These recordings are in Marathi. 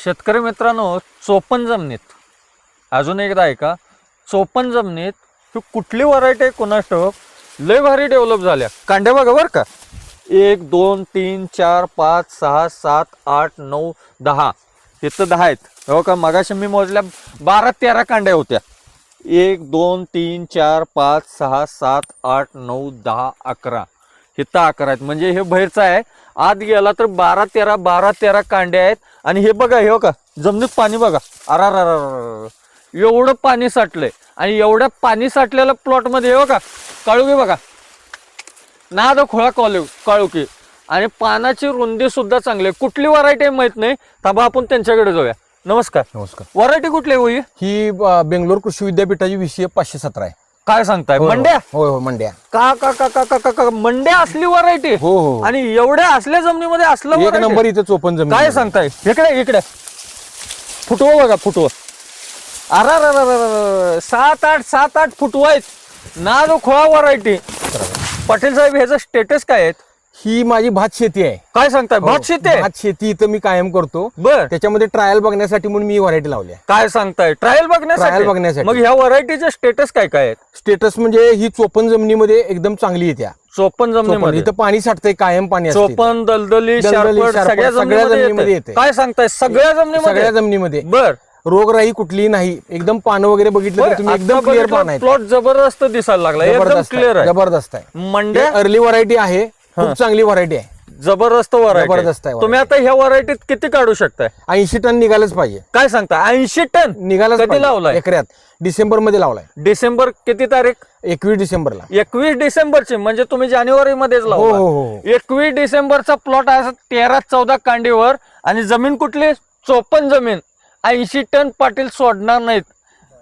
शेतकरी मित्रांनो, चोपन जमिनीत अजून एकदा ऐका, चोपन जमिनीत तू कुठली व्हरायटी आहे कुणास ठाऊक, लय भारी डेव्हलप झाल्या. कांड्या बघा बरं का, 1 2 3 4 5 6 7 8 9 10. इथं 10 आहेत. हो का, मगाशी मी मोजल्या 12-13 कांड्या होत्या. 1 2 3 4 5 6 7 8 9 10 11. इथं 11 आहेत. म्हणजे हे बाहेरचं आहे. आत गेला तर 12-13 कांड्या आहेत. आणि हे बघा, हे का जमिनीत पाणी बघा, अरार एवढं पाणी साठलंय. आणि एवढ्या पाणी साठलेल्या प्लॉट मध्ये हो का काळुकी बघा, नाद खोळा काळुकी, आणि पानाची रुंदी सुद्धा चांगली आहे. कुठली व्हरायटी माहित नाही, थांबा आपण त्यांच्याकडे जाऊया. नमस्कार. नमस्कार. व्हरायटी कुठली होई? ही बेंगलोर कृषी विद्यापीठाची विषय 517 आहे. काय सांगताय? मंड्या? होय हो, मंड्या. का का का का का का मंड्या असली व्हरायटी? हो हो. आणि एवढ्या असल्या जमिनीमध्ये असलं एक variety? नंबर इथे चोपन जमीन. काय सांगताय? इकडे फुटवं बघा, फुटवं. अरे 7-8 फुटवं आहेत. नाद खोळा व्हरायटी. पाटील साहेब, ह्याचं स्टेटस काय आहे? ही माझी भात शेती आहे. काय सांगताय? भात शेती आहे? भात शेती इथं मी कायम करतो. बर. त्याच्यामध्ये ट्रायल बघण्यासाठी म्हणून मी व्हरायटी लावली आहे. काय सांगताय? ट्रायल बघण्यासाठी? मग ह्या व्हरायटीचे स्टेटस काय काय आहेत? स्टेटस म्हणजे ही चोपन जमिनीमध्ये एकदम चांगली येत्या. चोपन जमिनीमध्ये इथं पाणी साठतंय, कायम पाणी असतं इथं. चोपन, दलदली, शारपट सगळ्या जमिनीमध्ये जमिनीमध्ये येते. काय सांगताय? सगळ्या सगळ्या जमिनीमध्ये? जमिनीमध्ये बर. रोगराई कुठलीही नाही. एकदम पानं वगैरे बघितलं तर तुम्ही एकदम क्लिअर पान आहे. प्लॉट जबरदस्त दिसायला लागला, एकदम क्लिअर आहे. जबरदस्त आहे. मंड्या अर्ली व्हरायटी आहे, खूप चांगली व्हरायटी आहे. जबरदस्त जबरदस्त व्हरायटी. आहे तुम्ही आता ह्या व्हरायटीत किती काढू शकताय? 80 टन निघालच पाहिजे. काय सांगता? 80 टन निघालच कधी पाहिजे. लावलाय? एकऱ्यात डिसेंबर मध्ये लावलाय. डिसेंबर किती तारीख? 21 डिसेंबरला. 21 डिसेंबरची, म्हणजे तुम्ही जानेवारी मध्येच हो लावला. हो हो. 21 डिसेंबरचा प्लॉट आहे 13-14 कांडीवर. आणि जमीन कुठली? चोपन जमीन. 80 टन पाटील सोडणार नाहीत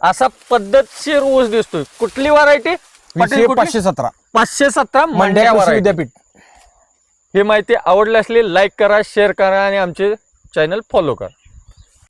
असा पद्धतशीर ऊस दिसतोय. कुठली व्हरायटी? 517 517 मंड्या मंड्या कृषी व्हरायटी. विद्यापीठ. ही माहिती आवडली असली लाईक करा, शेअर करा आणि आमचे चॅनल फॉलो करा.